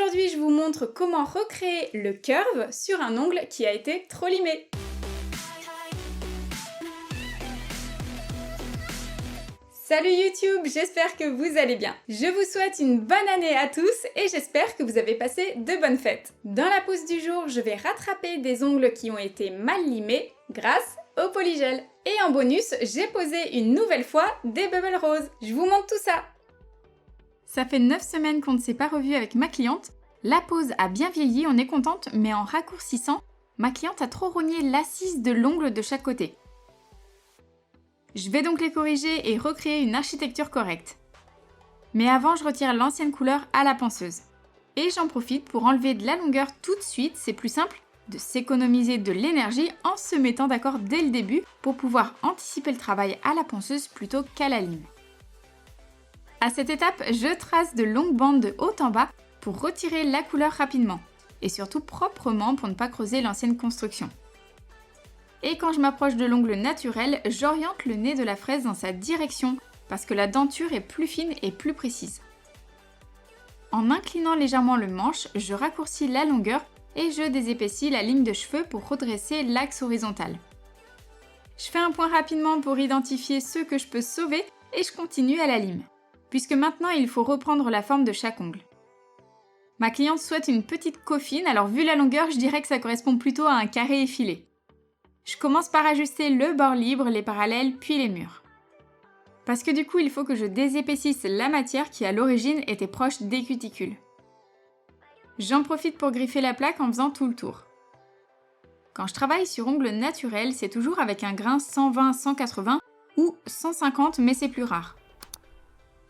Aujourd'hui, je vous montre comment recréer le curve sur un ongle qui a été trop limé. Salut YouTube, j'espère que vous allez bien. Je vous souhaite une bonne année à tous et j'espère que vous avez passé de bonnes fêtes. Dans la pause du jour, je vais rattraper des ongles qui ont été mal limés grâce au polygel. Et en bonus, j'ai posé une nouvelle fois des bubbles roses. Je vous montre tout ça. Ça fait 9 semaines qu'on ne s'est pas revu avec ma cliente. La pose a bien vieilli, on est contente, mais en raccourcissant, ma cliente a trop rogné l'assise de l'ongle de chaque côté. Je vais donc les corriger et recréer une architecture correcte. Mais avant, je retire l'ancienne couleur à la ponceuse. Et j'en profite pour enlever de la longueur tout de suite, c'est plus simple de s'économiser de l'énergie en se mettant d'accord dès le début pour pouvoir anticiper le travail à la ponceuse plutôt qu'à la lime. À cette étape, je trace de longues bandes de haut en bas pour retirer la couleur rapidement et surtout proprement pour ne pas creuser l'ancienne construction. Et quand je m'approche de l'ongle naturel, j'oriente le nez de la fraise dans sa direction parce que la denture est plus fine et plus précise. En inclinant légèrement le manche, je raccourcis la longueur et je désépaissis la ligne de cheveux pour redresser l'axe horizontal. Je fais un point rapidement pour identifier ceux que je peux sauver et je continue à la lime, puisque maintenant il faut reprendre la forme de chaque ongle. Ma cliente souhaite une petite coffine, alors vu la longueur, je dirais que ça correspond plutôt à un carré effilé. Je commence par ajuster le bord libre, les parallèles, puis les murs. Parce que du coup, il faut que je désépaississe la matière qui à l'origine était proche des cuticules. J'en profite pour griffer la plaque en faisant tout le tour. Quand je travaille sur ongles naturels, c'est toujours avec un grain 120-180 ou 150, mais c'est plus rare.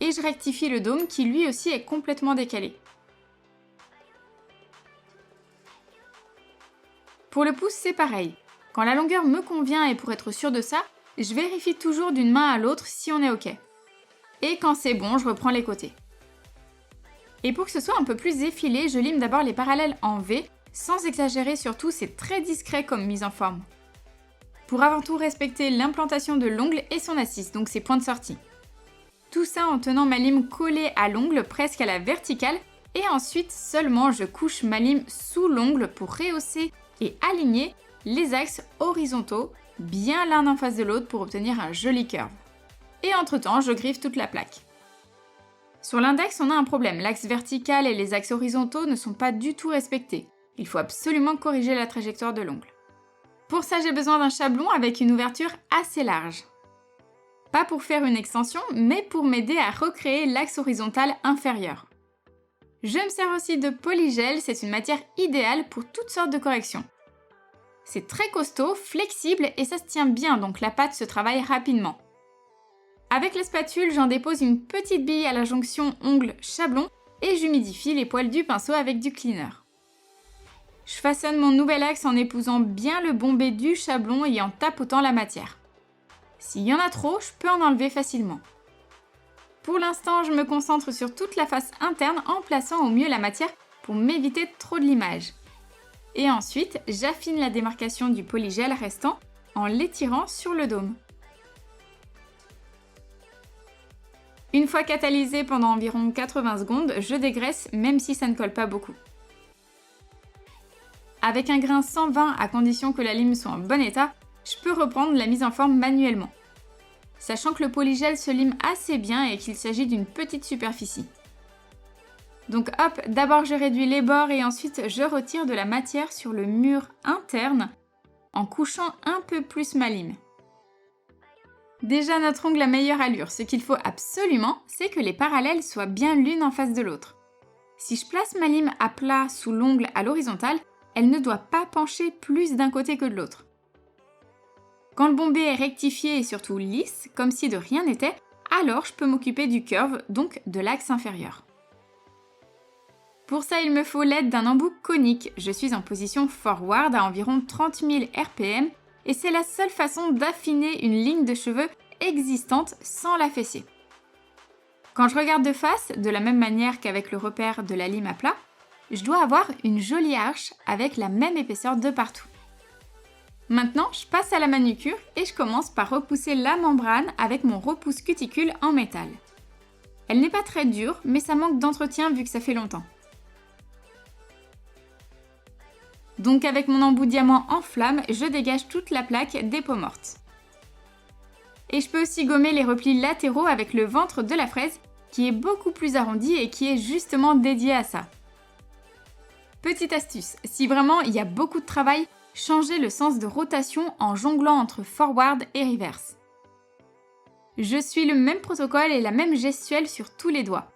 Et je rectifie le dôme qui lui aussi est complètement décalé. Pour le pouce, c'est pareil. Quand la longueur me convient et pour être sûre de ça, je vérifie toujours d'une main à l'autre si on est OK. Et quand c'est bon, je reprends les côtés. Et pour que ce soit un peu plus effilé, je lime d'abord les parallèles en V, sans exagérer surtout, c'est très discret comme mise en forme. Pour avant tout respecter l'implantation de l'ongle et son assise, donc ses points de sortie. Tout ça en tenant ma lime collée à l'ongle presque à la verticale et ensuite seulement je couche ma lime sous l'ongle pour rehausser et aligner les axes horizontaux bien l'un en face de l'autre pour obtenir un joli curve. Et entre-temps, je griffe toute la plaque. Sur l'index, on a un problème. L'axe vertical et les axes horizontaux ne sont pas du tout respectés. Il faut absolument corriger la trajectoire de l'ongle. Pour ça, j'ai besoin d'un chablon avec une ouverture assez large. Pas pour faire une extension, mais pour m'aider à recréer l'axe horizontal inférieur. Je me sers aussi de polygel, c'est une matière idéale pour toutes sortes de corrections. C'est très costaud, flexible et ça se tient bien, donc la pâte se travaille rapidement. Avec la spatule, j'en dépose une petite bille à la jonction ongle-chablon et j'humidifie les poils du pinceau avec du cleaner. Je façonne mon nouvel axe en épousant bien le bombé du chablon et en tapotant la matière. S'il y en a trop, je peux en enlever facilement. Pour l'instant, je me concentre sur toute la face interne en plaçant au mieux la matière pour m'éviter trop de limage. Et ensuite, j'affine la démarcation du polygel restant en l'étirant sur le dôme. Une fois catalysé pendant environ 80 secondes, je dégraisse même si ça ne colle pas beaucoup. Avec un grain 120 à condition que la lime soit en bon état, je peux reprendre la mise en forme manuellement. Sachant que le polygel se lime assez bien et qu'il s'agit d'une petite superficie. Donc hop, d'abord je réduis les bords et ensuite je retire de la matière sur le mur interne en couchant un peu plus ma lime. Déjà notre ongle a meilleure allure, ce qu'il faut absolument, c'est que les parallèles soient bien l'une en face de l'autre. Si je place ma lime à plat sous l'ongle à l'horizontale, elle ne doit pas pencher plus d'un côté que de l'autre. Quand le bombé est rectifié et surtout lisse, comme si de rien n'était, alors je peux m'occuper du curve, donc de l'axe inférieur. Pour ça, il me faut l'aide d'un embout conique. Je suis en position forward à environ 30 000 RPM et c'est la seule façon d'affiner une ligne de cheveux existante sans la fesser. Quand je regarde de face, de la même manière qu'avec le repère de la lime à plat, je dois avoir une jolie arche avec la même épaisseur de partout. Maintenant, je passe à la manucure et je commence par repousser la membrane avec mon repousse cuticule en métal. Elle n'est pas très dure, mais ça manque d'entretien vu que ça fait longtemps. Donc avec mon embout diamant en flamme, je dégage toute la plaque des peaux mortes. Et je peux aussi gommer les replis latéraux avec le ventre de la fraise qui est beaucoup plus arrondi et qui est justement dédié à ça. Petite astuce, si vraiment il y a beaucoup de travail, changez le sens de rotation en jonglant entre forward et reverse. Je suis le même protocole et la même gestuelle sur tous les doigts.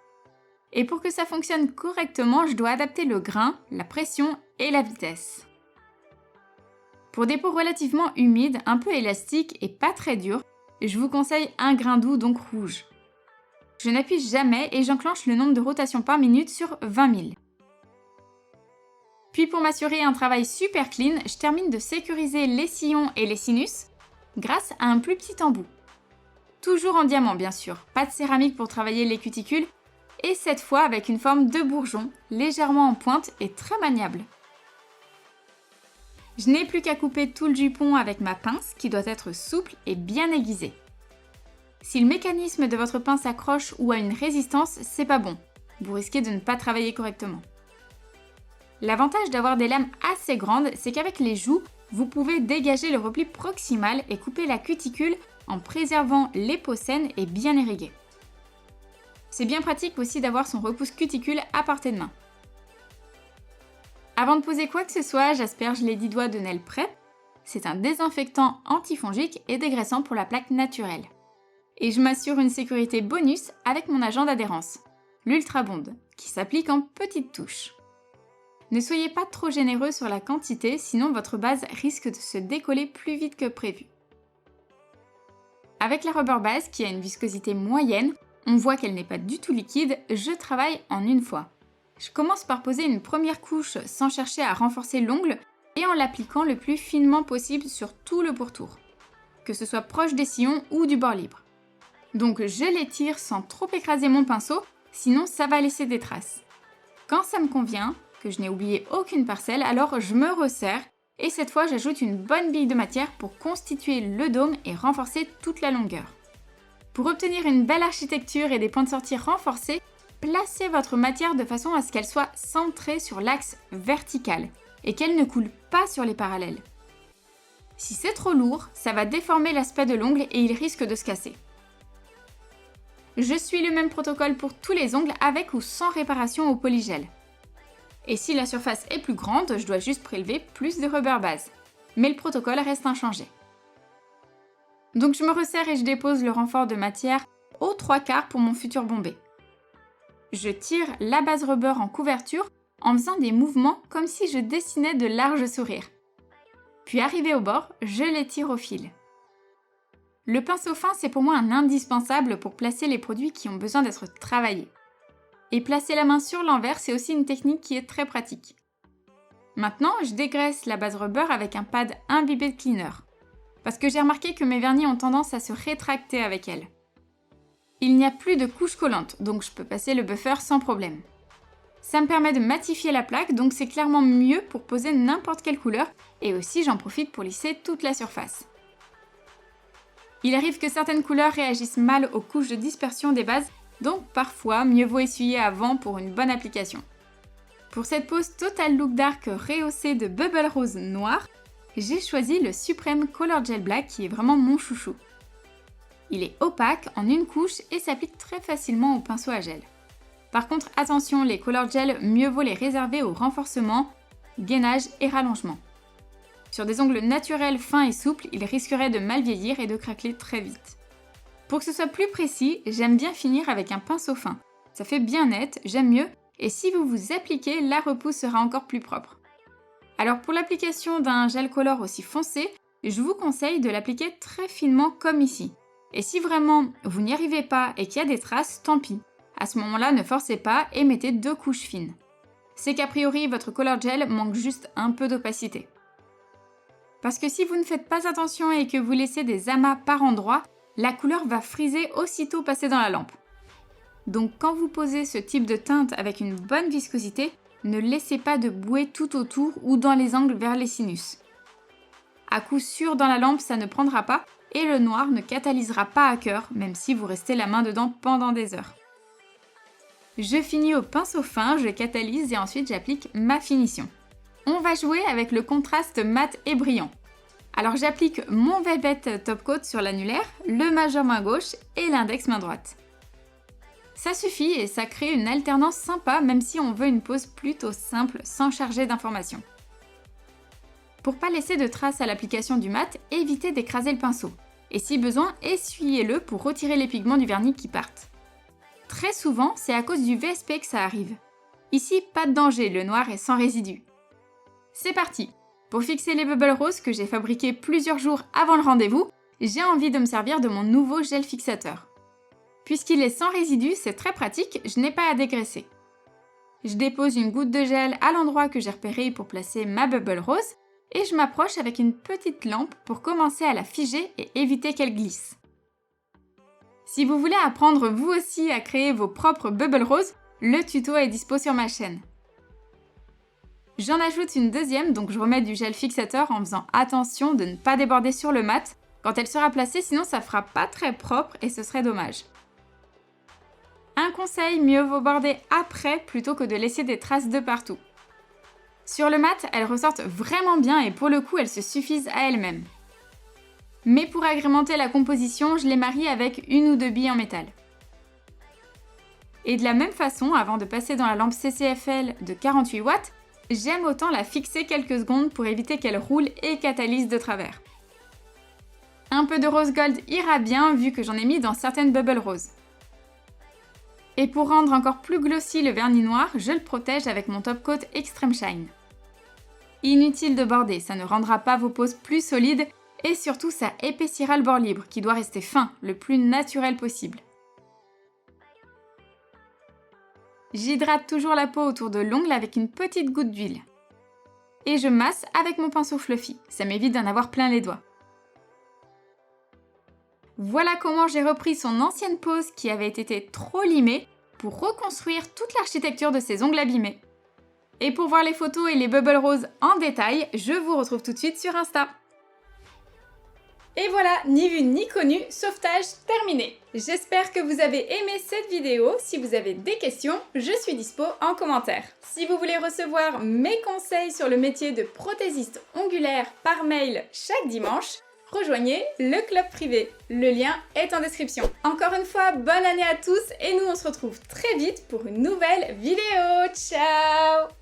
Et pour que ça fonctionne correctement, je dois adapter le grain, la pression et la vitesse. Pour des peaux relativement humides, un peu élastiques et pas très dures, je vous conseille un grain doux, donc rouge. Je n'appuie jamais et j'enclenche le nombre de rotations par minute sur 20 000. Puis pour m'assurer un travail super clean, je termine de sécuriser les sillons et les sinus grâce à un plus petit embout. Toujours en diamant bien sûr, pas de céramique pour travailler les cuticules, et cette fois avec une forme de bourgeon, légèrement en pointe et très maniable. Je n'ai plus qu'à couper tout le jupon avec ma pince qui doit être souple et bien aiguisée. Si le mécanisme de votre pince accroche ou a une résistance, c'est pas bon. Vous risquez de ne pas travailler correctement. L'avantage d'avoir des lames assez grandes, c'est qu'avec les joues, vous pouvez dégager le repli proximal et couper la cuticule en préservant les peaux saines et bien irriguées. C'est bien pratique aussi d'avoir son repousse cuticule à portée de main. Avant de poser quoi que ce soit, j'asperge les 10 doigts de Nail Prep. C'est un désinfectant antifongique et dégraissant pour la plaque naturelle. Et je m'assure une sécurité bonus avec mon agent d'adhérence, l'Ultra Bond, qui s'applique en petites touches. Ne soyez pas trop généreux sur la quantité, sinon votre base risque de se décoller plus vite que prévu. Avec la rubber base, qui a une viscosité moyenne, on voit qu'elle n'est pas du tout liquide, je travaille en une fois. Je commence par poser une première couche sans chercher à renforcer l'ongle et en l'appliquant le plus finement possible sur tout le pourtour, que ce soit proche des sillons ou du bord libre. Donc je l'étire sans trop écraser mon pinceau, sinon ça va laisser des traces. Quand ça me convient, que je n'ai oublié aucune parcelle, alors je me resserre et cette fois j'ajoute une bonne bille de matière pour constituer le dôme et renforcer toute la longueur. Pour obtenir une belle architecture et des points de sortie renforcés, placez votre matière de façon à ce qu'elle soit centrée sur l'axe vertical et qu'elle ne coule pas sur les parallèles. Si c'est trop lourd, ça va déformer l'aspect de l'ongle et il risque de se casser. Je suis le même protocole pour tous les ongles avec ou sans réparation au polygel. Et si la surface est plus grande, je dois juste prélever plus de rubber base. Mais le protocole reste inchangé. Donc je me resserre et je dépose le renfort de matière aux 3/4 pour mon futur bombé. Je tire la base rubber en couverture en faisant des mouvements comme si je dessinais de larges sourires. Puis arrivé au bord, je l'étire au fil. Le pinceau fin, c'est pour moi un indispensable pour placer les produits qui ont besoin d'être travaillés. Et placer la main sur l'envers, c'est aussi une technique qui est très pratique. Maintenant, je dégraisse la base rubber avec un pad imbibé de cleaner. Parce que j'ai remarqué que mes vernis ont tendance à se rétracter avec elle. Il n'y a plus de couche collante, donc je peux passer le buffer sans problème. Ça me permet de matifier la plaque, donc c'est clairement mieux pour poser n'importe quelle couleur, et aussi j'en profite pour lisser toute la surface. Il arrive que certaines couleurs réagissent mal aux couches de dispersion des bases, donc parfois mieux vaut essuyer avant pour une bonne application. Pour cette pose Total Look Dark rehaussée de Bubble Rose noir, j'ai choisi le Supreme Color Gel Black qui est vraiment mon chouchou. Il est opaque en une couche et s'applique très facilement au pinceau à gel. Par contre, attention, les Color Gel, mieux vaut les réserver au renforcement, gainage et rallongement. Sur des ongles naturels fins et souples, ils risqueraient de mal vieillir et de craquer très vite. Pour que ce soit plus précis, j'aime bien finir avec un pinceau fin. Ça fait bien net, j'aime mieux, et si vous vous appliquez, la repousse sera encore plus propre. Alors pour l'application d'un gel color aussi foncé, je vous conseille de l'appliquer très finement comme ici. Et si vraiment vous n'y arrivez pas et qu'il y a des traces, tant pis. À ce moment-là, ne forcez pas et mettez 2 couches fines. C'est qu'a priori, votre color gel manque juste un peu d'opacité. Parce que si vous ne faites pas attention et que vous laissez des amas par endroits, la couleur va friser aussitôt passée dans la lampe. Donc quand vous posez ce type de teinte avec une bonne viscosité, ne laissez pas de bouée tout autour ou dans les angles vers les sinus. À coup sûr dans la lampe, ça ne prendra pas et le noir ne catalysera pas à cœur, même si vous restez la main dedans pendant des heures. Je finis au pinceau fin, je catalyse et ensuite j'applique ma finition. On va jouer avec le contraste mat et brillant. Alors j'applique mon Velvet Top Coat sur l'annulaire, le majeur main gauche et l'index main droite. Ça suffit et ça crée une alternance sympa même si on veut une pose plutôt simple sans charger d'informations. Pour pas laisser de traces à l'application du mat, évitez d'écraser le pinceau. Et si besoin, essuyez-le pour retirer les pigments du vernis qui partent. Très souvent, c'est à cause du VSP que ça arrive. Ici, pas de danger, le noir est sans résidu. C'est parti! Pour fixer les bubbles roses que j'ai fabriqués plusieurs jours avant le rendez-vous, j'ai envie de me servir de mon nouveau gel fixateur. Puisqu'il est sans résidu, c'est très pratique, je n'ai pas à dégraisser. Je dépose une goutte de gel à l'endroit que j'ai repéré pour placer ma bubble rose et je m'approche avec une petite lampe pour commencer à la figer et éviter qu'elle glisse. Si vous voulez apprendre vous aussi à créer vos propres bubbles roses, le tuto est dispo sur ma chaîne. J'en ajoute une deuxième, donc je remets du gel fixateur en faisant attention de ne pas déborder sur le mat quand elle sera placée, sinon ça fera pas très propre et ce serait dommage. Un conseil, mieux vaut border après plutôt que de laisser des traces de partout. Sur le mat, elles ressortent vraiment bien et pour le coup, elles se suffisent à elles-mêmes. Mais pour agrémenter la composition, je les marie avec une ou deux billes en métal. Et de la même façon, avant de passer dans la lampe CCFL de 48 watts, j'aime autant la fixer quelques secondes pour éviter qu'elle roule et catalyse de travers. Un peu de rose gold ira bien vu que j'en ai mis dans certaines bubbles roses. Et pour rendre encore plus glossy le vernis noir, je le protège avec mon Top Coat Extreme Shine. Inutile de border, ça ne rendra pas vos poses plus solides et surtout ça épaissira le bord libre qui doit rester fin, le plus naturel possible. J'hydrate toujours la peau autour de l'ongle avec une petite goutte d'huile. Et je masse avec mon pinceau fluffy, ça m'évite d'en avoir plein les doigts. Voilà comment j'ai repris son ancienne pose qui avait été trop limée pour reconstruire toute l'architecture de ses ongles abîmés. Et pour voir les photos et les bubbles roses en détail, je vous retrouve tout de suite sur Insta. Et voilà, ni vu ni connu, sauvetage terminé. J'espère que vous avez aimé cette vidéo. Si vous avez des questions, je suis dispo en commentaire. Si vous voulez recevoir mes conseils sur le métier de prothésiste ongulaire par mail chaque dimanche, rejoignez le club privé. Le lien est en description. Encore une fois, bonne année à tous et nous on se retrouve très vite pour une nouvelle vidéo. Ciao!